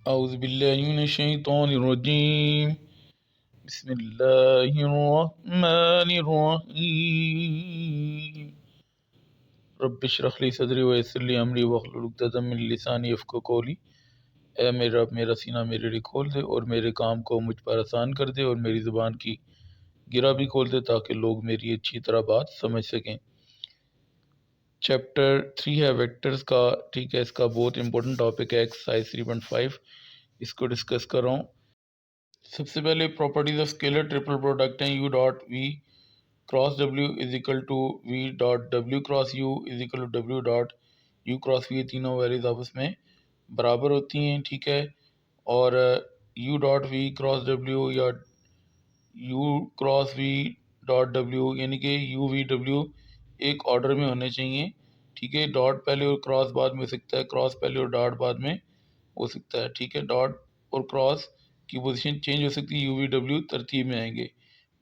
औज़ुबिल्लाहिमिनश्शैतानिर्रजीम बिस्मिल्लाहिर्रहमानिर्रहीम रब्बिश्रह ली सदरी व यस्सिर ली अमरी वहलुल उक़दतम मिन लिसानी यफ़क़हू क़ौली। ऐ मेरे रब, मेरा सीना मेरे लिए खोल दे और मेरे काम को मुझ पर आसान कर दे और मेरी ज़ुबान की गिरा भी खोल दे ताकि लोग मेरी अच्छी तरह बात समझ सकें। चैप्टर 3 है वेक्टर्स का, ठीक है। इसका बहुत इंपॉर्टेंट टॉपिक है, एक्सरसाइज 3.5, इसको डिस्कस कर रहा हूँ। सबसे पहले properties of scalar triple product हैं u dot v cross w is equal to v dot w cross u is equal to w dot u cross v। ये तीनों वैल्यूज आपस में बराबर होती हैं, ठीक है। और u dot v cross w या u cross v dot w यानी कि u v w एक ऑर्डर में होने चाहिए, ठीक है। डॉट पहले और क्रॉस बाद में हो सकता है, क्रॉस पहले और डॉट बाद में हो सकता है, ठीक है। डॉट और क्रॉस की पोजीशन चेंज हो सकती है, यू वी डब्ल्यू तरतीब में आएंगे।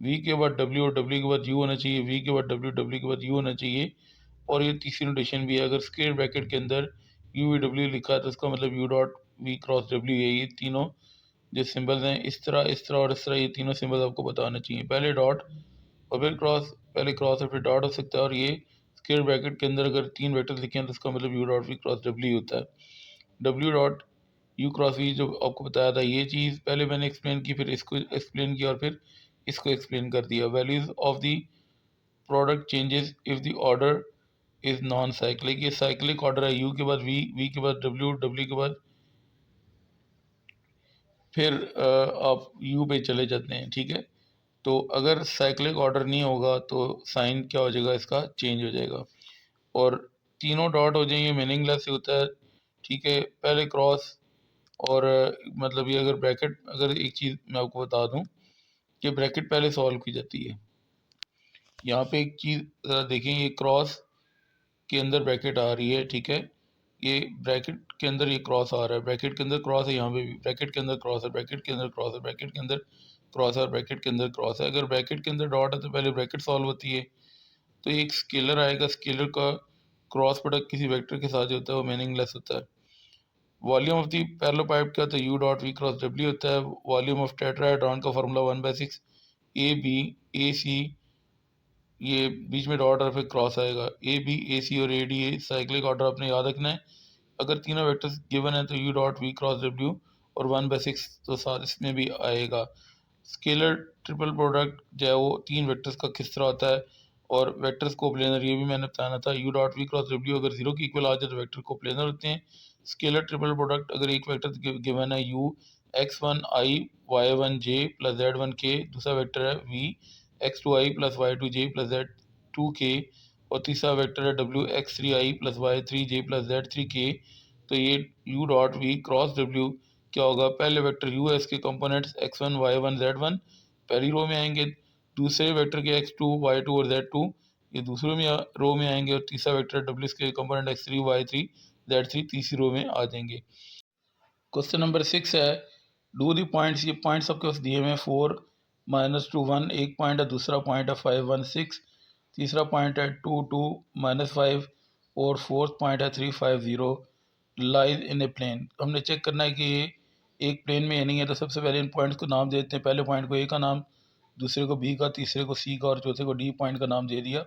वी के बाद डब्ल्यू और डब्ल्यू के बाद यू होना चाहिए, वी के बाद डब्ल्यू, डब्ल्यू के बाद यू होना चाहिए। और ये तीसरी नोटेशन भी है, अगर स्क्वायर ब्रैकेट के अंदर यू वी डब्ल्यू लिखा है तो इसका मतलब U dot we cross W है। ये तीनों जो सिंबल्स हैं, इस तरह और इस तरह, ये तीनों सिंबल्स आपको बताना चाहिए। पहले डॉट और फिर क्रॉस, पहले क्रॉस और फिर डॉट हो सकता है। और ये स्क्वायर ब्रैकेट के अंदर अगर तीन वेक्टर लिखे हैं तो इसका मतलब U dot we cross W होता है। W dot U cross V जो आपको बताया था, ये चीज़ पहले मैंने एक्सप्लेन की, फिर इसको एक्सप्लेन किया और फिर इसको एक्सप्लेन कर दिया। Values of the product changes if the order is non cyclic. ये साइक्लिक ऑर्डर है, यू के बाद वी, वी के बाद डब्ल्यू, डब्ल्यू के बाद फिर आप यू पे चले जाते हैं, ठीक है। तो अगर साइक्लिक ऑर्डर नहीं होगा तो साइन क्या हो जाएगा, इसका चेंज हो जाएगा। और तीनों डॉट हो जाएंगे, मीनिंगलेस होता है, ठीक है। पहले क्रॉस और मतलब ये अगर ब्रैकेट, अगर एक चीज़ मैं आपको बता दूं कि ब्रैकेट पहले सॉल्व की जाती है। यहाँ पे एक चीज़ ज़रा देखें, ये क्रॉस के अंदर ब्रैकेट आ रही है, ठीक है। ये ब्रैकेट के अंदर ये क्रॉस आ रहा है, ब्रैकेट के अंदर क्रॉस है, यहाँ पे भी ब्रैकेट के अंदर क्रॉस है, ब्रैकेट के अंदर क्रॉस है, ब्रैकेट के अंदर क्रॉस है और ब्रैकेट के अंदर क्रॉस है। अगर ब्रैकेट के अंदर डॉट है तो पहले ब्रैकेट सॉल्व होती है, तो एक स्केलर आएगा, स्केलर का क्रॉस प्रोडक्ट किसी वेक्टर के साथ जो होता है वो मीनिंगलेस होता है। Volume of the parallel pipe क्या होता है, U dot we cross W होता है। वॉल्यूम ऑफ टेट्राहेड्रॉन का formula 1/6 A B A C, ये बीच में डॉट और फिर क्रॉस आएगा। ए बी ए सी और A D, a cyclic order आपने याद रखना है। अगर तीनों वेक्टर्स गिवन है तो you dot we cross W और 1/6 तो साथ इसमें भी आएगा। स्केलर ट्रिपल प्रोडक्ट जो है वो तीन वेक्टर्स का किस तरह होता है और वेक्टर्स को प्लेनर, ये भी मैंने बताना था। U dot we cross W अगर जीरो की इक्वल आ जाए तो वेक्टर को प्लेनर होते हैं। स्केलर ट्रिपल प्रोडक्ट अगर एक वेक्टर गिवन है you x1 i y1 j plus z1 k, दूसरा वेक्टर है v x2 i plus y2 j plus z2 k और तीसरा वेक्टर है w x3 i plus y3 j plus z3 k। तो ये u dot v cross w क्या होगा, पहले वेक्टर यू है, इसके कंपोनेंट्स x1 y1 z1 पहली रो में आएंगे, दूसरे वेक्टर के x2 y2 और z2 ये दूसरे में रो में आएंगे और तीसरा वेक्टर w के कंपोनेंट x3 y3 z3 तीसरी रो में आ जाएंगे। क्वेश्चन नंबर 6 है, डू दी पॉइंट्स। ये पॉइंट्स आपके पास दिए हुए हैं 4 -2 1 एक पॉइंट है, दूसरा पॉइंट है 5 1 6, तीसरा पॉइंट है 2 2 -5 और फोर्थ पॉइंट है 3 5 0 लाइज इन ए प्लेन। हमने चेक करना है कि ये एक प्लेन में नहीं है, तो सबसे पहले इन पॉइंट्स को नाम देते हैं। पहले पॉइंट को ए का नाम, दूसरे को बी का, तीसरे को सी का और चौथे को डी पॉइंट का नाम दे दिया।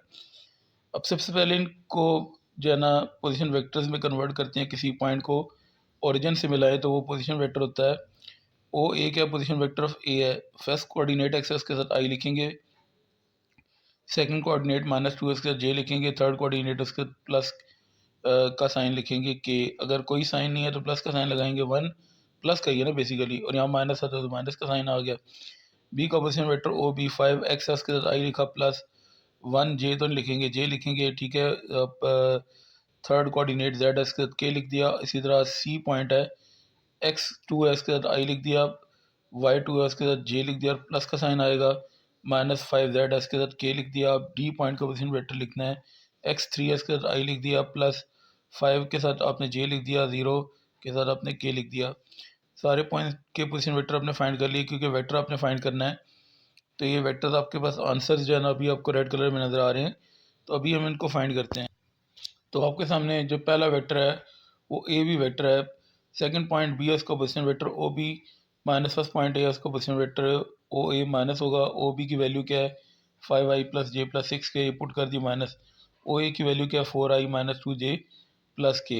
अब सबसे पहले इनको जो है ना पोजीशन वेक्टर्स में कन्वर्ट करते हैं। किसी पॉइंट को ओरिजिन से मिलाए तो वो पोजीशन वेक्टर होता है। ओ ए क्या पोजीशन वेक्टर ऑफ ए है। फर्स्ट कोऑर्डिनेट एक्सेस के साथ आई लिखेंगे, सेकंड कोऑर्डिनेट -2 के साथ जे लिखेंगे, थर्ड कोऑर्डिनेट उसके प्लस का साइन लिखेंगे के। अगर कोई साइन नहीं है तो प्लस का साइन लगाएंगे, 1 प्लस का ही है ना बेसिकली, और यहाँ माइनस आता है तो माइनस का साइन आ गया। बी का पोजीशन वेक्टर ओ बी 5 एक्सेस के साथ आई लिखा प्लस 1 जे तो नहीं लिखेंगे, जे लिखेंगे, ठीक है। थर्ड कोऑर्डिनेट जेड एक्स के साथ के लिख दिया। इसी तरह सी पॉइंट है, x2 के साथ आई लिख दिया, y2 के साथ जे लिख दिया और प्लस का साइन आएगा, -5 z के साथ के लिख दिया। डी पॉइंट का पोजीशन वेक्टर लिखना है, x3 के साथ आई लिख दिया, +5 के साथ आपने जे लिख दिया, 0 के साथ आपने के लिख दिया। सारे पॉइंट के पोजीशन वेक्टर आपने फाइंड कर लिए, क्योंकि वेक्टर आपने फाइंड करना है। तो ये वेक्टर्स आपके पास आंसर्स जो है ना अभी आपको रेड कलर में नज़र आ रहे हैं, तो अभी हम इनको फाइंड करते हैं। तो आपके सामने जो पहला वेक्टर है वो ए बी वेक्टर है, सेकंड पॉइंट बी है उसका position vector O B minus first point है उसका position vector O A minus होगा ओ बी की वैल्यू क्या है 5i plus j plus 6k put कर दी माइनस ओ ए की वैल्यू क्या है 4i माइनस 2j प्लस के।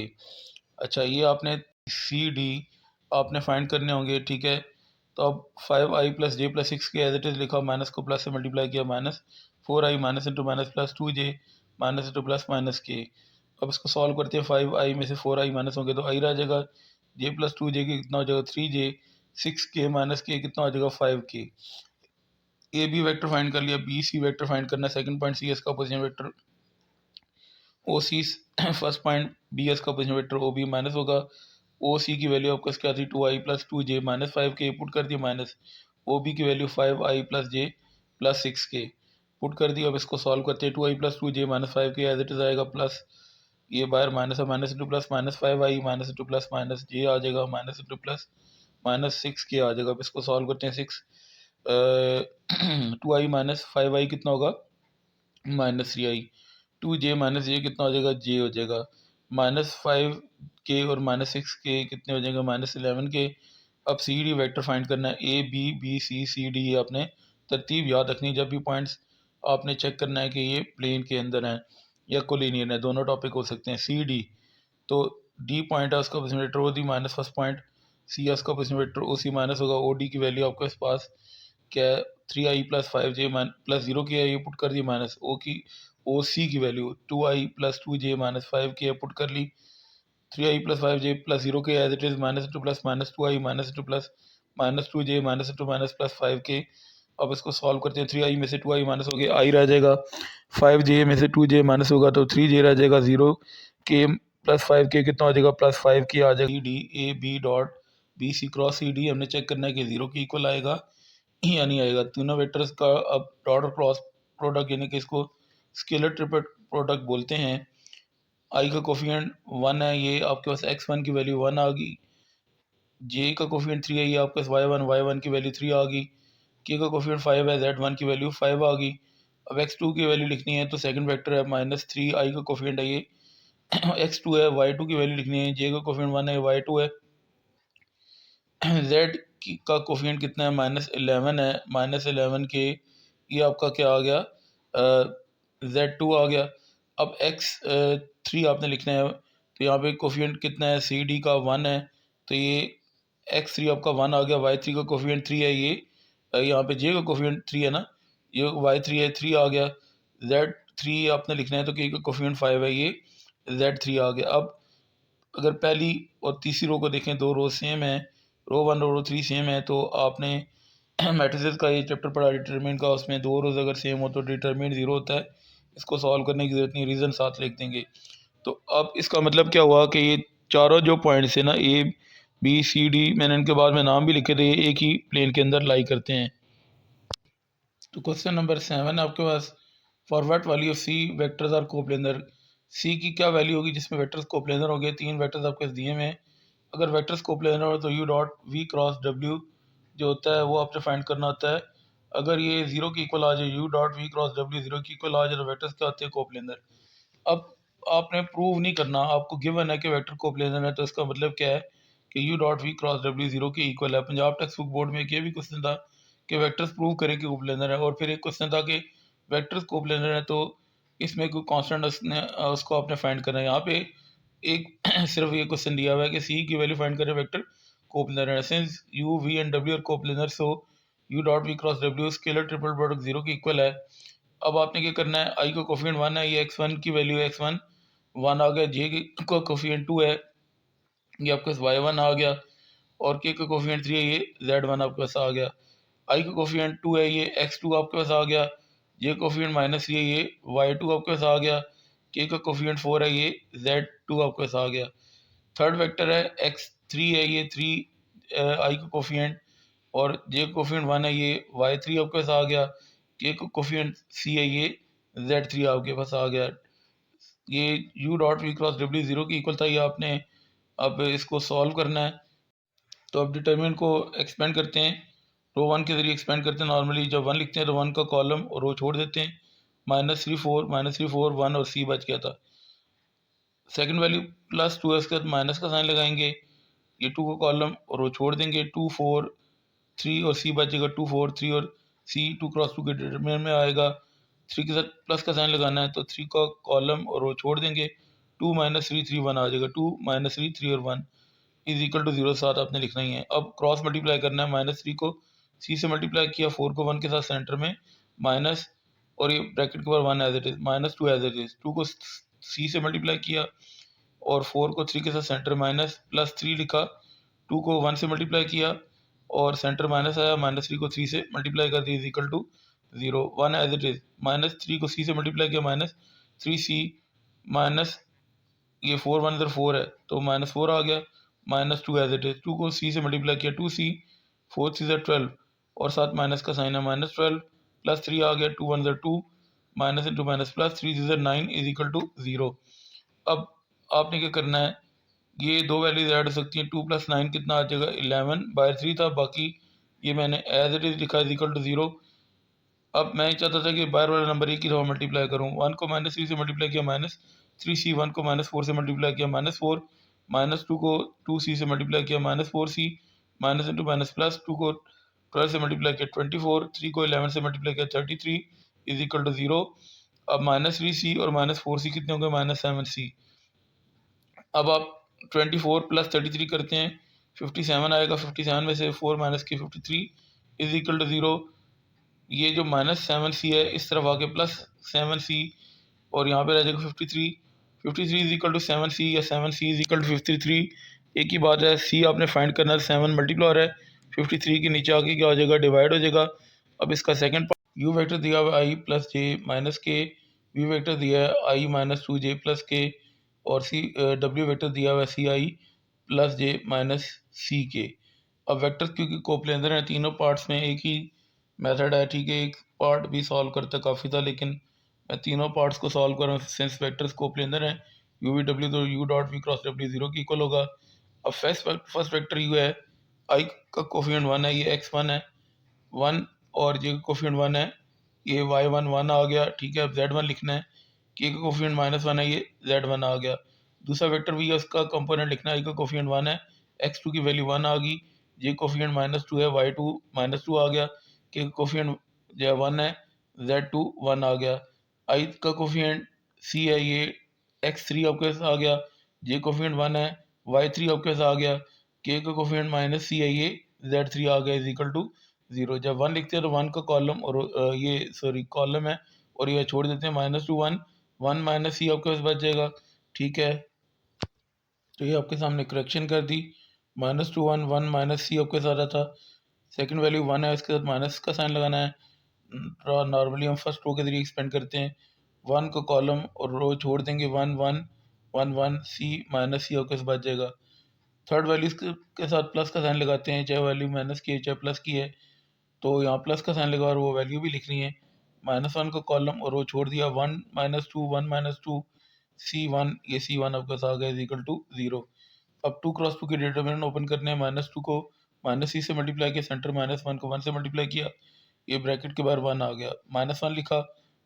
अच्छा ये आपने सी डी आपने फाइंड करने होंगे, ठीक है। तो अब 5i plus j plus 6k as it is लिखा, माइनस को प्लस से मल्टीप्लाई किया, minus 4i minus into minus plus 2j minus into plus minus k. अब इसको सॉल्व करते हैं, 5i में से 4i माइनस होंगे तो आई रह जाएगा, जे प्लस 2j की कितना हो जाएगा 3j, 6k माइनस के कितना हो जाएगा 5k। ए बी वेक्टर फाइंड कर लिया, बी सी वेक्टर फाइंड करना है, सेकंड पॉइंट सी एस का position vector O C first point B S का position vector O B minus होगा ओ सी की वैल्यू आपका क्या थी 2i plus 2j minus 5k put कर दिया माइनस ओ बी की value 5i plus j plus 6k put कर दिया। अब इसको सॉल्व करते हैं, 2i plus 2j minus 5k as it is आएगा प्लस ये बाहर माइनस है, minus into plus minus 5i minus into plus minus j आ जाएगा minus into plus minus 6k आ जाएगा। अब इसको सॉल्व करते हैं, 2i माइनस 5i कितना होगा माइनस 3i, 2j माइनस जे कितना हो जाएगा j हो जाएगा माइनस 5k और माइनस 6k कितने हो जाएंगे माइनस 11k। अब सी डी वेक्टर फाइंड करना है, A B B C C D आपने तरतीब याद रखनी है जब भी पॉइंट्स आपने चेक करना है कि ये प्लेन के अंदर हैं या कोलिनियर है, दोनों टॉपिक हो सकते हैं। सी डी तो डी पॉइंट है उसका position vector O D minus first point C है उसका position vector O C minus होगा ओ डी की वैल्यू आपके पास क्या है 3i प्लस 5j प्लस 0 की है, ये पुट कर दी माइनस ओ की ओ सी की value 2i plus 2j minus 5 की है, पुट कर ली 3i plus 5j plus 0 k as it is minus to plus minus 2i minus to plus minus 2j minus to minus plus 5k। अब इसको solve करते हैं, 3i में से 2i minus हो गया i रह जाएगा, 5j में से 2j माइनस होगा तो 3j रह जाएगा, 0k प्लस 5k कितना हो जाएगा प्लस 5k आ जाएगा। D A B dot B C cross C D हमने चेक करना है कि 0 के इक्वल आएगा या नहीं आएगा। तीनों वेक्टर्स का अब डॉट और क्रॉस प्रोडक्ट यानी कि इसको स्केलर ट्रिपल प्रोडक्ट बोलते हैं। आई का कोफिशिएंट 1 है, ये आपके पास x1 की वैल्यू 1 आ गई, जे का कोफिशिएंट 3 है, ये आपके पास y1 की वैल्यू 3 आ गई, के का कोफिशिएंट 5 है, z1 की वैल्यू 5 आ गई। अब x2 की वैल्यू लिखनी है तो सेकंड वेक्टर है माइनस 3 आई का कोफिशिएंट है ये x2 है, y2 की वैल्यू लिखनी है, जे का कोफिशिएंट 1 है, y2 है, z का कोफिशिएंट कितना है माइनस 11 है, माइनस 11 के ये आपका क्या आ गया z2 आ गया। अब x3 आपने लिखना है तो यहाँ पे कोफिशिएंट कितना है सी डी का 1 है तो ये x3 आपका 1 आ गया, y3 का कोफिशिएंट 3 है, ये यहाँ पे j का कोफिशिएंट 3 है ना, ये y3 है 3 आ गया, z3 आपने लिखना है तो k का कोफिशिएंट 5 है, ये z3 आ गया। अब अगर पहली और तीसरी रो को देखें, दो रो सेम है, रो 1 और रो 3 सेम है, तो आपने मैट्रिसेस का ये चैप्टर पढ़ा डिटरमिनेंट का, उसमें दो रोज अगर सेम हो तो डिटरमिनेंट 0 होता है, इसको सॉल्व करने की जरूरत नहीं, रीज़न साथ लिख देंगे। तो अब इसका मतलब क्या हुआ कि ये चारों जो पॉइंट्स है ना ए बी सी डी, मैंने इनके बाद में नाम भी लिखे थे, ये एक ही प्लेन के अंदर लाई करते हैं। तो क्वेश्चन नंबर 7 आपके पास, for what value of C vectors are coplanar, C की क्या वैल्यू होगी जिसमें वेक्टर्स कोप्लेनर हो गए, तीन वेक्टर्स आपके पास दिए में, अगर वेक्टर्स कोप्लेनर हो तो यू डॉट वी क्रॉस डब्ल्यू जो होता है वो आपने फाइंड करना होता है। अगर ये 0 की इक्वल आ जाए, यू डॉट वी क्रॉस डब्ल्यू 0 की इक्वल आ जाए तो वेक्टर्स क्या होते हैं कोप्लेनर। अब आपने प्रूव नहीं करना, आपको गिवन है कि वेक्टर कोप्लेनर है, तो इसका मतलब क्या है कि यू डॉट वी क्रॉस डब्ल्यू 0 के इक्वल है। पंजाब टेक्स्ट बुक बोर्ड में एक ये भी क्वेश्चन था कि वेक्टर्स प्रूव करें कि कोप्लेनर है, और फिर एक क्वेश्चन था कि वेक्टर्स कोप्लेनर है तो इसमें कोई कांस्टेंट उसको आपने फाइंड करना है। यहाँ पे एक सिर्फ ये क्वेश्चन दिया हुआ है कि सी की वैल्यू फाइंड करें वेक्टर कोप्लेनर है, since you we and W R coplanar so you dot we cross W scalar triple product 0 के इक्वल है। अब आपने क्या करना है, आई का कोफिशिएंट 1 है, ये x1 की वैल्यू है, x1 1 आ गया, जे का कोफिशिएंट 2 है, ये आपके पास y1 आ गया, और के का कोफिशिएंट 3 है, ये z1 आपके पास आ गया। आई का कोफिशिएंट 2 है, ये x2 आपके पास आ गया, जे कोफिशिएंट -3 है, ये y2 आपके पास आ गया, के का कोफिशिएंट 4 है, ये z2 आपके पास आ गया। थर्ड वेक्टर है x3 है, ये 3 आई का कोफिशिएंट, और जे का कोफिशिएंट 1 है, ये y3 आपके पास आ गया, के का कोफिशिएंट c है, ये z3 आपके पास आ गया। ये u डॉट वी क्रॉस डब्ल्यू 0 की इक्वल था, ये आपने अब इसको सॉल्व करना है। तो अब डिटरमिनेंट को एक्सपेंड करते हैं, रो 1 के जरिए एक्सपेंड करते हैं। नॉर्मली जब 1 लिखते हैं तो 1 का कॉलम और रो छोड़ देते हैं, -3 4 1 और c बच गया था। सेकंड वैल्यू +2 है, उसके बाद माइनस का साइन लगाएंगे, ये 2 को कॉलम और वो छोड़ देंगे 2 4 3 और सी बचेगा 2 4 3 और सी 2 क्रॉस 2 के डिटरमिनेंट में आएगा। 3 के साथ प्लस का साइन लगाना है तो 3 का कॉलम और वो छोड़ देंगे 2 माइनस 3 3 1 आ जाएगा 2 माइनस 3 3 और 1 इज इक्वल टू 0 साथ आपने लिखना ही है। अब क्रॉस मल्टीप्लाई करना है -3 को सी से मल्टीप्लाई किया 4 को 1 के साथ सेंटर में माइनस और ये ब्रैकेट के ऊपर 1 as it is -2 as it is 2 को सी से मल्टीप्लाई किया और 4 को 3 के साथ सेंटर माइनस +3 लिखा 2 को 1 से मल्टीप्लाई किया और सेंटर माइनस आया -3 को 3 से मल्टीप्लाई कर दिया is equal to 0 1 as it is -3 को सी से मल्टीप्लाई किया -3c माइनस ये 4 1 इधर 4 है तो -4 आ गया -2 एज इट इज 2 को सी से मल्टीप्लाई किया 2c 4 3 इधर 12 और साथ माइनस का साइन है -12 +3 आ गया 2 1 इधर 2 माइनस इंटू माइनस +3 इधर 9 इज इक्वल टू 0। अब आपने क्या करना है ये दो वैल्यूज ऐड हो सकती हैं 2 + 9 कितना आ जाएगा 11/3 था बाकी ये मैंने एज इट इज लिखा इज इक्वल टू 0। अब मैं चाहता था कि बाहर वाला नंबर एक ही दफ़ा मल्टीप्लाई करूँ 1 को -3 से मल्टीप्लाई किया -3c 1 को -4 से मल्टीप्लाई किया -4 -2 को 2c से मल्टीप्लाई किया -4c minus into minus plus 2 को 12 से मल्टीप्लाई किया 24 3 को 11 से मल्टीप्लाई किया 33 इज इक्वल टू 0। अब -3c और -4c कितने होंगे -7c। अब आप 24 + 33 करते हैं 57 आएगा 57 में से 4 माइनस के 53 इज इक्वल टू 0। ये जो -7c है इस तरफ आके +7c और यहाँ पे रह जाएगा 53 53 इज इक्वल टू 7c या 7c इज इक्वल टू 53। एक ही बात है c आपने फाइंड करना है 7 मल्टीप्लायर है 53 के नीचे आके क्या हो जाएगा डिवाइड हो जाएगा। अब इसका सेकंड पार्ट u वेक्टर दिया हुआ i + j - k v vector दिया है i - 2j + k और w वेक्टर दिया हुआ है ci + j - ck। अब वेक्टर क्योंकि कोप्लेनर हैं तीनों पार्ट्स में एक ही मेथड है ठीक है एक पार्ट भी सॉल्व करता काफ़ी था लेकिन मैं तीनों पार्ट्स को सॉल्व कर रहा हूँ सिंस वेक्टर्स कोप्लेनर हैं u v w तो u dot v cross w 0 की इक्वल होगा। अब फर्स्ट वेक्टर u है i का कोफिशिएंट 1 है ये x1 है 1 और j का कोफिशिएंट 1 है ये y1 1 आ गया ठीक है। अब z1 लिखना है k का कोफिशिएंट -1 है ये z1 आ गया। दूसरा वेक्टर भी है उसका कंपोनेंट लिखना है i का कोफिशिएंट 1 है x2 की वैल्यू 1 आ गई j कोफिशिएंट -2 है y2 -2 आ गया k का कोफिशिएंट जो 1 है z2 1 आ गया। i का कोफिशिएंट c है ये x3 आपके पास आ गया j कोफिशिएंट 1 है y3 आपके पास आ गया k का कोफिशिएंट -c है ये z3 आ गया इज इक्वल टू 0। जब 1 लिखते हैं तो 1 का कॉलम और ये सॉरी कॉलम है और ये छोड़ देते हैं -2 1 1 माइनस c आपके पास बच जाएगा ठीक है। तो ये आपके सामने करेक्शन कर दी -2 1 1 माइनस c आपके साथ आ रहा था सेकंड वैल्यू 1 है इसके साथ माइनस का साइन लगाना है। नॉर्मली हम फर्स्ट रो के जरिए एक्सपेंड करते हैं 1 को कॉलम और रो छोड़ देंगे 1 1 1 1 c माइनस c आपके बच जाएगा। थर्ड वैल्यू के साथ प्लस का साइन लगाते हैं चाहे वैल्यू माइनस की है चाहे प्लस की है तो यहाँ प्लस का साइन लगा और वो वैल्यू भी लिखनी है -1 को कॉलम और रो छोड़ दिया 1 -2 1 -2 c1 ये c1 आपके पास आ गया इज इक्वल टू 0। अब 2 क्रॉस 2 के डिटरमिनेंट ओपन करने हैं -2 को -c से मल्टीप्लाई किया सेंटर -1 को 1 से मल्टीप्लाई किया ये ब्रैकेट के बाहर 1 आ गया -1 लिखा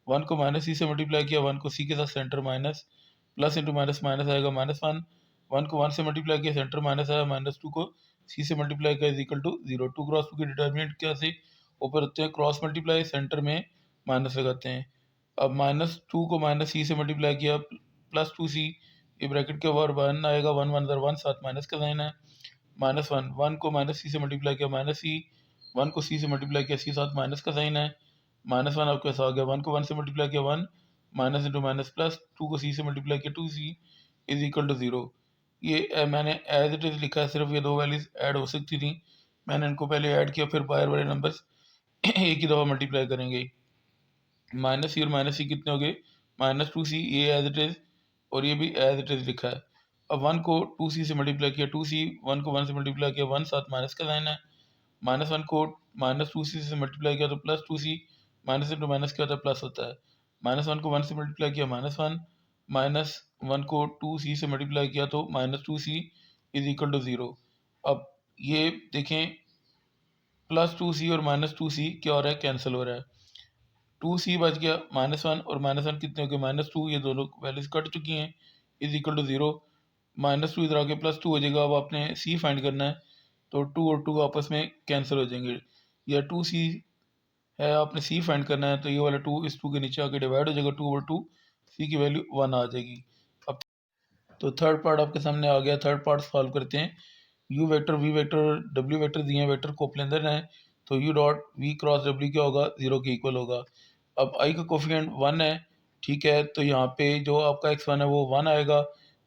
1 को -c से मल्टीप्लाई किया 1 को c के साथ centre minus plus into minus minus आएगा -1 1 को 1 से मल्टीप्लाई किया सेंटर माइनस आया -2 को c से मल्टीप्लाई किया इज इक्वल टू 0। 2 क्रॉस 2 के डिटरमिनेंट क्या से ऊपर होते हैं क्रॉस मल्टीप्लाई सेंटर में माइनस लगाते हैं। अब -2 को -c से मल्टीप्लाई किया +2c ये ब्रैकेट के बाहर 1 आएगा 1 1 1 साथ माइनस का साइन है -1 1 को -c से मल्टीप्लाई किया -c 1 को c से मल्टीप्लाई किया c साथ माइनस का साइन है -1 आपके पास आ गया 1 को 1 से मल्टीप्लाई किया 1 माइनस इंटू माइनस प्लस 2 को c से मल्टीप्लाई किया 2c इज इक्वल टू 0। ये मैंने एज इट इज़ लिखा है सिर्फ ये दो वैल्यूज ऐड हो सकती थी मैंने इनको पहले ऐड किया फिर बाहर वाले नंबर्स एक ही दफ़ा मल्टीप्लाई करेंगे -c और -c कितने हो गए -2c ये एज इट इज़ और ये भी एज इट इज़ लिखा है। अब 1 को 2c से मल्टीप्लाई किया 2c 1 को 1 से मल्टीप्लाई किया 1 साथ माइनस का साइन है -1 को -2c से मल्टीप्लाई किया तो +2c माइनस इंटू माइनस क्या होता है प्लस होता है -1 को 1 से मल्टीप्लाई किया -1 -1 को 2c से मल्टीप्लाई किया तो -2c इज इक्वल टू 0। अब ये देखें +2c और -2c क्या हो रहा है कैंसिल हो रहा है 2c बच गया -1 और -1 कितने हो गए -2 ये दोनों वैल्यूज कट चुकी हैं इज इक्वल टू 0। -2 इधर आके +2 हो जाएगा। अब आपने सी फाइंड करना है, तो 2 और 2 आपस में कैंसिल हो जाएंगे, या 2c है, आपने सी फाइंड करना है, तो ये वाला 2 इस 2 के नीचे आके डिवाइड हो जाएगा, 2 और 2, सी की वैल्यू 1 आ जाएगी। अब तो थर्ड पार्ट आपके सामने आ गया। थर्ड पार्ट सॉल्व करते हैं। u vector, v vector, w vector दिए हैं, वेक्टर कोप्लेंदर हैं, तो u dot v cross w क्या होगा, 0 के इक्वल होगा। अब i का कोफिशिएंट 1 है, ठीक है, तो यहाँ पे जो आपका x1 है वो 1 आएगा,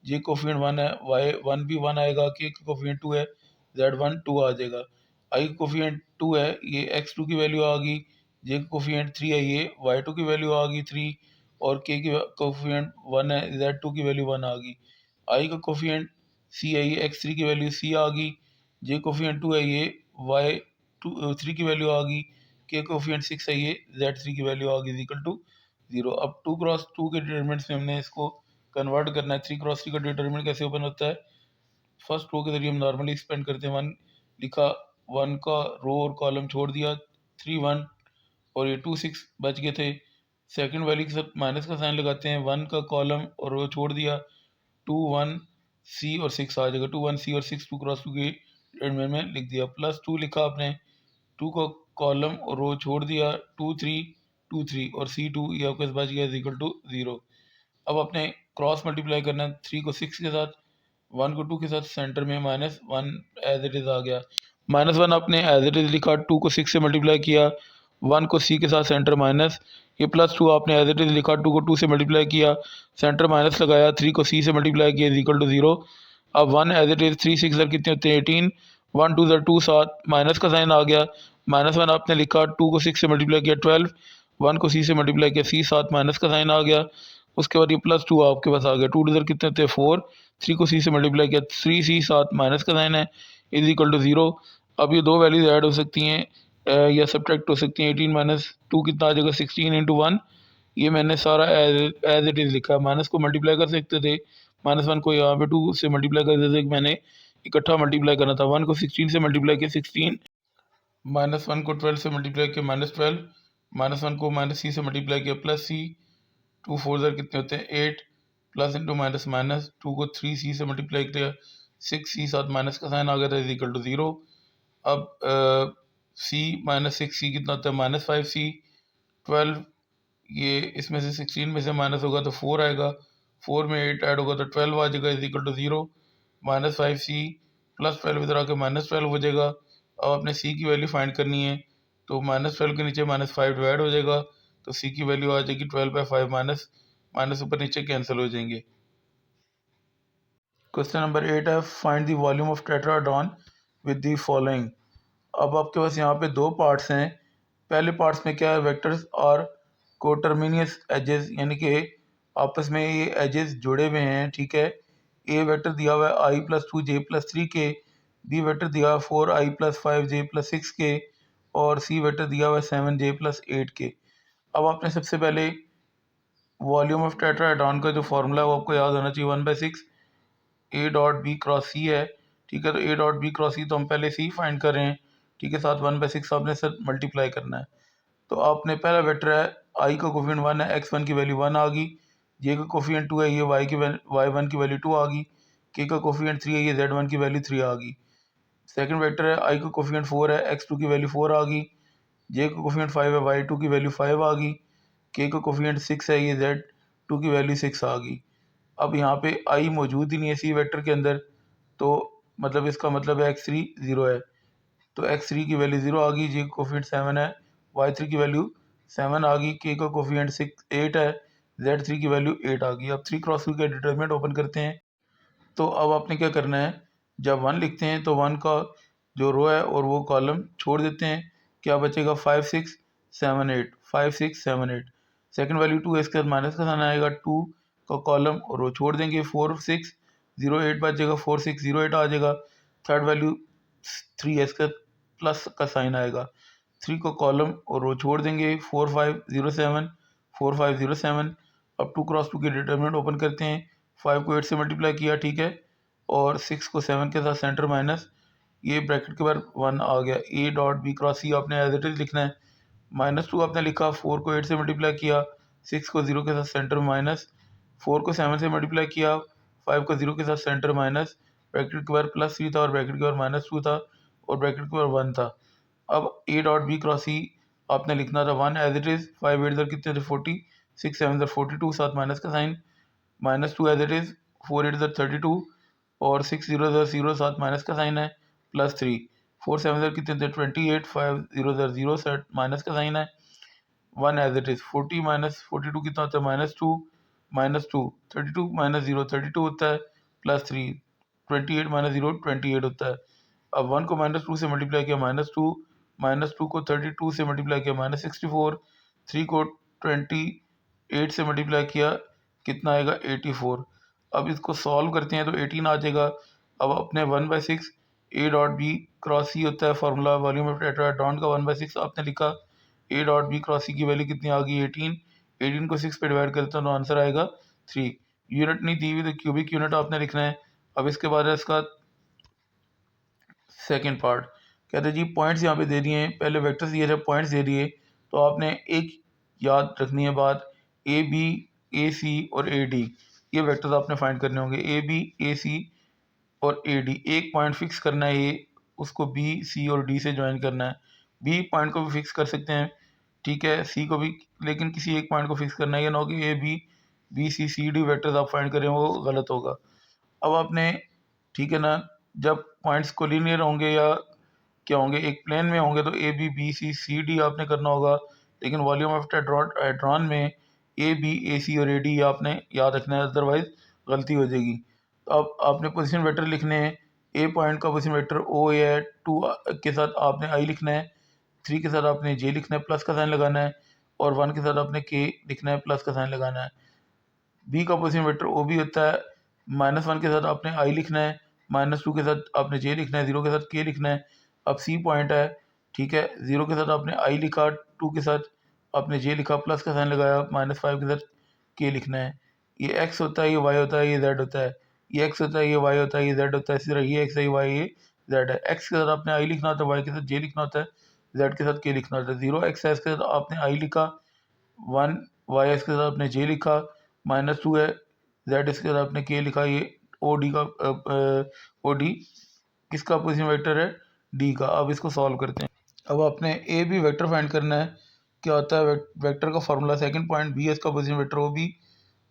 j कोफिशिएंट 1 है, y1 भी 1 आएगा, k का कोफिशिएंट 2 है, z1 2 आ जाएगा। i का कोफिशिएंट 2 है, ये x2 की वैल्यू आ गई, j का कोफिशिएंट 3 है, ये y2 की वैल्यू आ गई 3, और k की कोफिशिएंट 1 है, z2 की वैल्यू 1 आ गई। i का कोफिशिएंट सी है, ये x3 की वैल्यू सी आ गई, j कोफिशिएंट 2 है, ये y3 की वैल्यू आ गई, k कोफिशिएंट 6 है, ये z3 की वैल्यू आ गई इक्वल टू 0। अब 2 क्रॉस 2 के डिटरमिनेंट्स में हमने इसको कन्वर्ट करना है। 3 क्रॉस 3 का डिटरमिनेंट कैसे ओपन होता है, फर्स्ट रो के जरिए हम नॉर्मली एक्सपेंड करते हैं। 1 लिखा, 1 का रो और कॉलम छोड़ दिया, 3 1, और ये 2 6 बच गए थे। सेकंड वैल्यू के साथ माइनस का साइन लगाते हैं, 1 का कॉलम और रो छोड़ दिया, 2 1 सी और 6 आ जाएगा, 2 1 सी और 6 2 क्रॉस 2 के डिटरमिनेंट में लिख दिया। प्लस 2 लिखा आपने, 2 का कॉलम और रो छोड़ दिया, 2 3 2 3 और C2 ये आपके पास बच गया इक्वल टू 0। अब आपने क्रॉस मल्टीप्लाई करना है, 3 को 6 के साथ, 1 को 2 के साथ, सेंटर में -1 एज इट इज़ आ गया। -1 आपने एज इट इज़ लिखा, 2 को 6 से मल्टीप्लाई किया, 1 को C के साथ सेंटर माइनस, ये +2 आपने एज इट इज़ लिखा, 2 को 2 से मल्टीप्लाई किया, सेंटर माइनस लगाया, 3 को C से मल्टीप्लाई किया इक्वल टू 0। अब 1 एज इट इज़, 3 6 कितने होते हैं 18, 1 2 2 7, माइनस का साइन आ गया, -1 आपने लिखा, 2 को 6 से मल्टीप्लाई किया 12, 1 को C से मल्टीप्लाई किया, C 7, माइनस का साइन आ गया। उसके बाद ये +2 आपके पास आ गया, 2 2 कितने होते हैं 4, 3 को C से मल्टीप्लाई किया, 3C 7, माइनस का साइन है, इज इक्वल टू 0। अब ये दो वैल्यूज ऐड हो सकती हैं या सब्ट्रैक्ट हो सकती हैं। 18 - 2 कितना आ जाएगा, 16 × 1। ये मैंने सारा एज इट इज़ लिखा। माइनस को मल्टीप्लाई कर सकते थे, -1 को यहाँ पे 2 से मल्टीप्लाई कर देते थे, मैंने इकट्ठा मल्टीप्लाई करना था। 1 को 16 से मल्टीप्लाई किया 16, -1 को 12 से मल्टीप्लाई किया -12, -1 को -C से मल्टीप्लाई किया +C, 2 4 कितने होते हैं 8, प्लस इंटू माइनस माइनस, 2 को 3C से मल्टीप्लाई किया, 6C 7, माइनस का साइन आ गया था इक्वल टू 0। अब C -6C कितना होता है -5C, 12, ये इसमें से 16 में से माइनस होगा तो 4 आएगा, 4 में 8 ऐड होगा तो 12 आ जाएगा इक्वल टू 0। -5C प्लस 12 इधर आके -12 हो जाएगा। अब आपने C की वैल्यू फाइंड करनी है, तो -12 के नीचे -5 डिवाइड हो जाएगा, तो C की वैल्यू आ जाएगी 12/5, माइनस माइनस ऊपर नीचे कैंसिल हो जाएंगे। क्वेश्चन नंबर 8 है, find the volume of tetrahedron with the following. अब आपके पास यहाँ पे दो पार्ट्स हैं। पहले पार्ट्स में क्या है, वेक्टर्स और कोटर्मिनियस एजेस, यानी कि आपस में ये एजेस जुड़े हुए हैं, ठीक है। ए वेक्टर दिया हुआ है i+2j+3 के, बी वेक्टर दिया हुआ है 4i+5j+6 के, और सी वेक्टर दिया हुआ है 7j+8 के। अब आपने सबसे पहले वॉल्यूम ऑफ टेट्राहेड्रॉन का जो फॉर्मूला है वो आपको याद होना चाहिए, 1/6 ए डॉट बी क्रॉस सी है, ठीक है। तो ए डॉट बी क्रॉस सी तो हम पहले सी फाइंड कर रहे हैं, ठीक है, साथ 1/6 आपने सर मल्टीप्लाई करना है। तो आपने पहला वेक्टर है, आई का कोफिशिएंट 1 है, x1 की वैल्यू 1 आ गई, जे का कोफिशिएंट 2 है, ये y1 की वैल्यू 2 आ गई, के का कोफिशिएंट 3 है, ये z1 की वैल्यू 3 आ गई। सेकंड वेक्टर है, आई का कोफिशिएंट 4 है, x2 की वैल्यू 4 आ गई, जे का कोफिशिएंट 5 है, y2 की वैल्यू 5 आ गई, के का कोफिशिएंट 6 है, ये z2 की वैल्यू 6 आ गई। अब यहाँ पे आई मौजूद ही नहीं है सी वेक्टर के अंदर, तो मतलब इसका मतलब है x3 0 है, तो x3 की वैल्यू 0 आ गई, जे का कोफिशिएंट 7 है, y3 की वैल्यू 7 आ गई, के का कोफिशिएंट 8 है, z3 की वैल्यू 8 आ गई। अब 3 क्रॉस 2 का डिटरमिनेंट ओपन करते हैं। तो अब आपने क्या करना है, जब 1 लिखते हैं तो 1 का जो रो है और वो कॉलम छोड़ देते हैं, क्या बचेगा 5 6 7 8, 5 6 7 8। सेकंड वैल्यू 2 है, इसके बाद माइनस का साइन आएगा, 2 का कॉलम और रो छोड़ देंगे, 4 6 0 8 बचेगा, 4 6 0 8 आ जाएगा। थर्ड वैल्यू 3 है, इसका प्लस का साइन आएगा, 3 को कॉलम और रो छोड़ देंगे, 4 5 0 7, 4 5 0 7। अब 2 क्रॉस 2 के डिटरमिनेंट ओपन करते हैं, 5 को 8 से मल्टीप्लाई किया, ठीक है, और 6 को 7 के साथ सेंटर माइनस, ये ब्रैकेट के बाद 1 आ गया। ए डॉट बी क्रॉस सी आपने एज इट इज लिखना है, -2 आपने लिखा, 4 को 8 से मल्टीप्लाई किया, 6 को 0 के साथ सेंटर माइनस, 4 को 7 से मल्टीप्लाई किया, 5 का 0 के साथ सेंटर माइनस ब्रैकेट के बाहर +3 था और ब्रैकेट के बाहर -2 था और ब्रैकेट के बाहर 1 था। अब A dot B cross C आपने लिखना था 1 एज इट इज़। 5 8 कितने थे 40, 6 7 42 साथ माइनस का साइन, -2 एज इट इज़, 4 8 32 और 6 0 0 साथ माइनस का साइन है, +3 4 7 कितने थे 28, 5 0 0 सेट माइनस का साइन है, 1 एज इट इज़। 40 -42 कितना होता है -2 32 -0 32 होता है, +3 28 -0 28 होता है। अब 1 को -2 से मल्टीप्लाई किया -2 को 32 से मल्टीप्लाई किया -64, 3 को 28 से मल्टीप्लाई किया कितना आएगा 84। अब इसको सॉल्व करते हैं तो 18 आ जाएगा। अब अपने 1/6 A dot B cross C होता है फार्मूला वॉल्यूम ऑफ टेट्राहेड्रॉन का, 1/6 आपने लिखा। A dot B cross C की वैल्यू कितनी आ गई 18, 18 को 6 पे डिवाइड करते हैं तो आंसर आएगा 3। यूनिट नहीं दी हुई तो क्यूबिक यूनिट आपने लिखना है। अब इसके बाद है इसका सेकेंड पार्ट, कहते हैं जी पॉइंट्स यहाँ पे दे दिए हैं, पहले वेक्टर्स दिए थे पॉइंट्स दे दिए, तो आपने एक याद रखनी है बात, ए बी ए सी और ए डी, ये वेक्टर्स आपने फाइंड करने होंगे। ए बी ए सी और ए डी, एक पॉइंट फिक्स करना है ए, उसको बी सी और डी से ज्वाइन करना है। बी पॉइंट को भी फिक्स कर सकते हैं, ठीक है, सी को भी, लेकिन किसी एक पॉइंट को फिक्स करना है, ये ना हो कि A B B C C D vectors आप फाइंड करें वो गलत होगा। अब आपने, ठीक है ना, जब पॉइंट्स कोलिनियर होंगे या क्या होंगे, एक प्लेन में होंगे तो A B B C C D आपने करना होगा, लेकिन वॉल्यूम ऑफ टेट्राहेड्रॉन में ए बी ए सी और ए डी आपने याद रखना है, अदरवाइज गलती हो जाएगी। तो अब आपने पोजीशन वेक्टर लिखने हैं। ए पॉइंट का पोजीशन वेक्टर ओ ए है, 2 के साथ आपने आई लिखना है, 3 के साथ आपने जे लिखना है, प्लस का साइन लगाना है, और 1 के साथ आपने के लिखना है, प्लस का साइन लगाना है। बी का पोजीशन वेक्टर ओ बी होता है, -1 के साथ आपने आई लिखना है, -2 के साथ आपने जे लिखना है, 0 के साथ के लिखना है। अब सी पॉइंट है, ठीक है, 0 के साथ आपने आई लिखा, 2 के साथ आपने जे लिखा, प्लस का साइन लगाया, -5 के साथ के लिखना है। ये एक्स होता है, ये वाई होता है, ये जेड होता है, ये एक्स होता है, ये वाई होता है, ये जेड होता है, इसी तरह ये एक्स है, ये वाई, ये जेड है। एक्स के साथ आपने आई लिखना होता है, वाई के साथ जे लिखना होता है, जेड के साथ के लिखना होता है। 0 एक्स है, इसके साथ आपने आई लिखा, 1 वाई इसके साथ आपने जे लिखा, -2 है, जेड इसके साथ आपने के लिखा। ये ओ डी का ओ डी किसका पोजीशन वेक्टर है, डी का। अब इसको सॉल्व करते हैं। अब आपने ए बी वेक्टर फाइंड करना है। क्या होता है वेक्टर का formula, second point B S का position vector O B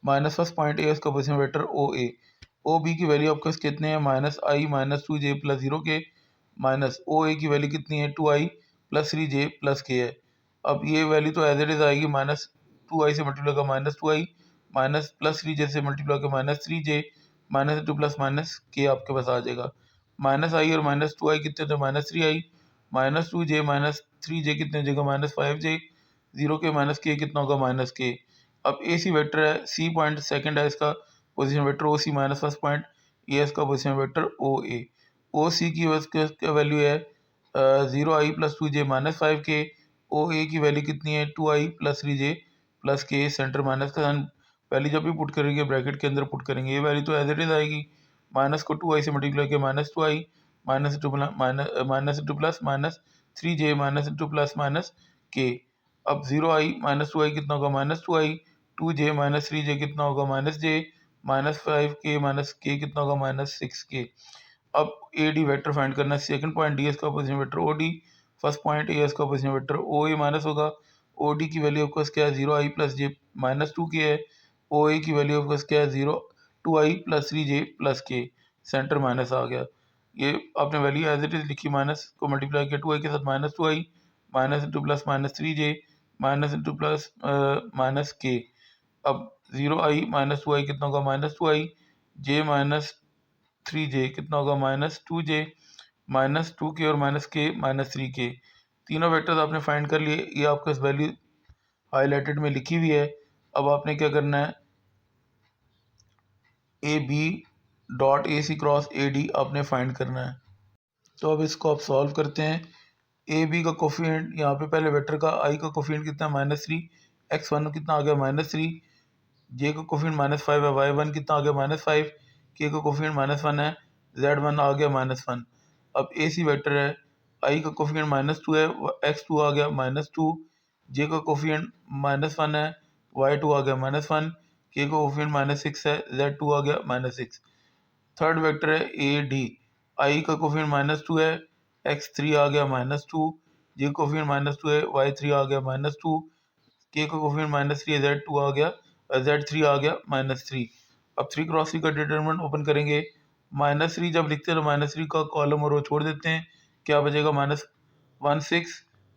minus first point A S का position vector O A. O B की वैल्यू आपके पास कितने हैं, -i -2j + 0 के, माइनस ओ ए की वैल्यू कितनी है 2i + 3j + k है। अब ये वैल्यू तो एज इट इज़ आएगी, -2i से मल्टीप्लाई का -2i, माइनस +3j से मल्टीप्लाई का -3j, -2 + -k आपके पास आ जाएगा। -i और -2i कितने थे, -3i, -2j -3j कितने हो जाएगा, -5j, 0 के -k कितना होगा, -k। अब ए सी वेक्टर है, सी पॉइंट सेकंड है, इसका position vector O C minus first point A S का position vector O A. O C की वैल्यू है 0i + 2j -5k। ओ ए की वैल्यू कितनी है 2i + 3j + k, centre minus का साइन, वैल्यू जब भी पुट करेंगे ब्रैकेट के अंदर पुट करेंगे, ये वैल्यू तो एज इट इज आएगी। माइनस को 2i से मल्टीप्लाई किया, -2i, -2 प्लस -3j -2 + -k। अब 0i -2i कितना होगा, -2i, 2j -3j कितना होगा, -j, -5k -k कितना होगा, -6k। अब ए डी वेक्टर फाइंड करना है। सेकंड पॉइंट डी एस का position vector O D, first point A S का position vector O A minus होगा। ओ डी की वैल्यू आपके पास क्या है, 0i + j -2k है। ओ ए की वैल्यू आपके पास क्या है, 2i + 3j + k, centre minus आ गया। ये आपने वैल्यू एज इट इज लिखी, माइनस को मल्टीप्लाई किया 2i के साथ, -2i, -2 + -3j, -2 + -k। अब 0i -2i कितना होगा, -2i, j -3j कितना होगा, -2j, -2k और -k -3k। तीनों वेक्टर्स आपने फाइंड कर लिए, ये आपके पास वैल्यू हाईलाइटेड में लिखी हुई है। अब आपने क्या करना है, A B dot A C cross A D आपने फाइंड करना है। तो अब इसको आप सॉल्व करते हैं। ए बी का कोफिशिएंट, यहाँ पे पहले वेक्टर का आई का कोफिशिएंट कितना है, -3, x1 कितना आ गया, -3, जे का कोफिशिएंट -5 है, y1 कितना आ गया, -5, के का कोफिशिएंट -1 है, z1 आ गया -1। अब ए सी वेक्टर है, आई का कोफिशिएंट -2 है, x2 आ गया -2, जे का कोफिशिएंट -1 है, y2 आ गया -1, के का कोफिशिएंट -6 है, z2 आ गया -6। थर्ड वेक्टर है ए डी, आई का कोफिशिएंट -2 है, x3 आ गया -2, जे का कोफिशिएंट -2 है, y3 आ गया -2, के का कोफिशिएंट -3 है, z2 आ गया, z3 आ गया -3। अब 3 क्रॉस 3 का डिटरमिनेंट ओपन करेंगे। -3 जब लिखते हैं तो -3 का कॉलम और रो छोड़ देते हैं, क्या बचेगा -1 6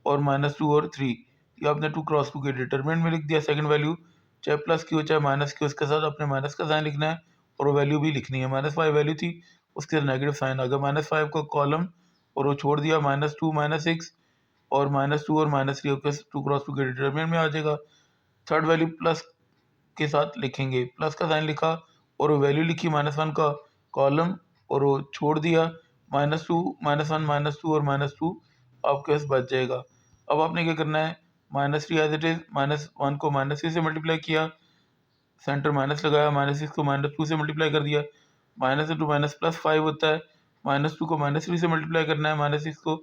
और -2 और 3। ये आपने 2 क्रॉस 2 के डिटरमिनेंट में लिख दिया। सेकंड वैल्यू चाहे प्लस की हो चाहे माइनस की, उसके साथ अपने माइनस का साइन लिखना है और वो वैल्यू भी लिखनी है। -5 वैल्यू थी, उसके साथ नेगेटिव साइन आ गया। -5 का कॉलम और वो छोड़ दिया, -2 -6 और -2 और -3 के 2 क्रॉस 2 के डिटरमिनेंट में आ जाएगा। थर्ड वैल्यू प्लस के साथ लिखेंगे, प्लस का साइन लिखा और वो वैल्यू लिखी -1 का कॉलम और वो छोड़ दिया, -2 -1 -2 और -2 आपके पास बच जाएगा। अब आपने क्या करना है, -3 एज इट इज, -1 को -3 से मल्टीप्लाई किया, सेंटर माइनस लगाया, -6 को -2 से मल्टीप्लाई कर दिया, -2 होता है, -2 को -3 से मल्टीप्लाई करना है, -6 को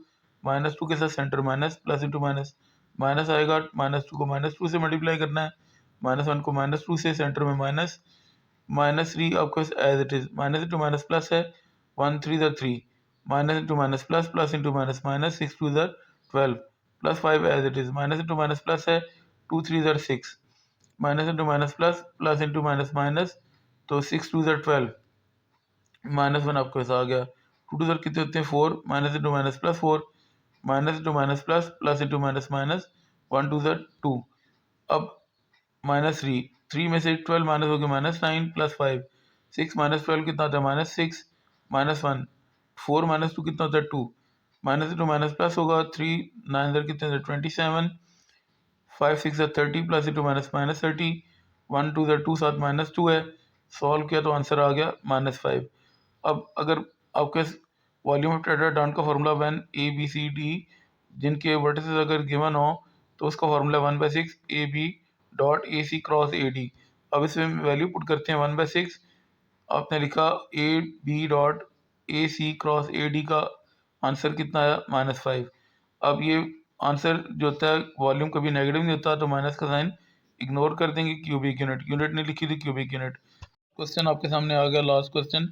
-2 के साथ centre minus, plus into minus minus आएगा, -2 को -2 से मल्टीप्लाई करना है, -1 को -2 से सेंटर में माइनस, -3 आपको as it is, minus into minus plus है, 1 3 3, minus into minus plus, plus into minus minus, 6 2 12, +5 as it is, minus into minus plus है, 2 3 6, minus into minus plus, plus into minus minus, तो 6 2 12, -1 आपके पास आ गया। 2 2 कितने होते हैं 4, minus into minus plus 4, minus into minus plus, plus into minus minus, 1 2 2। अब -3, 3 में से 12 माइनस हो गया -9 प्लस 5, 6 माइनस 12 कितना होता है -6, -1, 4 -2 कितना होता है 2, माइनस इंटू माइनस प्लस होगा, 3 9 कितने होते हैं 27, 5 6 30 प्लस इंटू माइनस -30, 1 2 2 साथ -2 है, सॉल्व किया तो आंसर आ गया -5। अब अगर आपके वॉल्यूम ऑफ टेट्राहेड्रॉन का formula one A B C D जिनके वर्टिसेस अगर गिवन हो तो उसका formula 1/6 A B dot A C cross A D. अब इसमें वैल्यू पुट करते हैं 1/6, आपने लिखा A B dot A C cross A D का आंसर कितना आया -5। अब ये आंसर जो होता है वॉल्यूम कभी नेगेटिव नहीं होता, तो माइनस का साइन इग्नोर कर देंगे, क्यूबिक यूनिट यूनिट नहीं लिखी थी, क्यूबिक यूनिट। क्वेश्चन आपके सामने आ गया लास्ट क्वेश्चन,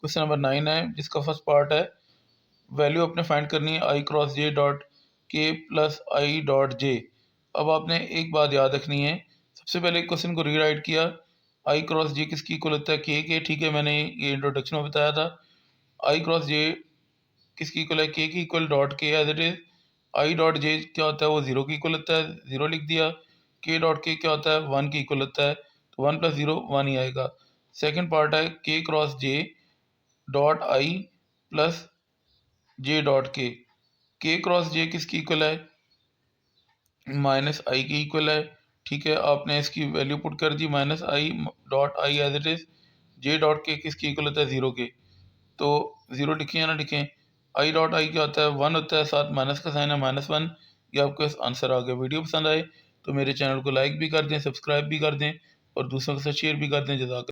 क्वेश्चन नंबर 9 है, जिसका फर्स्ट पार्ट है वैल्यू अपने फाइंड करनी है आई क्रॉस जे डॉट के प्लस आई डॉट जे। अब आपने एक बात याद रखनी है, सबसे पहले क्वेश्चन को रीराइट किया, आई क्रॉस जे किसकी इक्वल होता है के, ठीक है, मैंने ये इंट्रोडक्शन में बताया था। आई क्रॉस जे किसकी इक्वल है, के की equal dot k as it is. I dot j क्या होता है, वो 0 की इक्वल होता है, 0 लिख दिया। के डॉट के क्या होता है, 1 की इक्वल होता है, तो 1 + 0 1 ही आएगा। सेकेंड पार्ट है के cross J dot I plus J dot के क्रॉस जे किसकी इक्वल है, -i की इक्वल है, ठीक है। आपने इसकी वैल्यू पुट कर दी, -i dot i as it is. J dot k किसकी इक्वल होता है 0 के, तो 0 लिखें या ना लिखें, आई डॉट आई क्या होता है 1 होता है, साथ माइनस का साइन है -1। ये आपका आंसर आ गया। वीडियो पसंद आए तो मेरे चैनल को लाइक भी कर दें, सब्सक्राइब भी कर दें और दूसरों के साथ शेयर भी कर दें। जज़ाक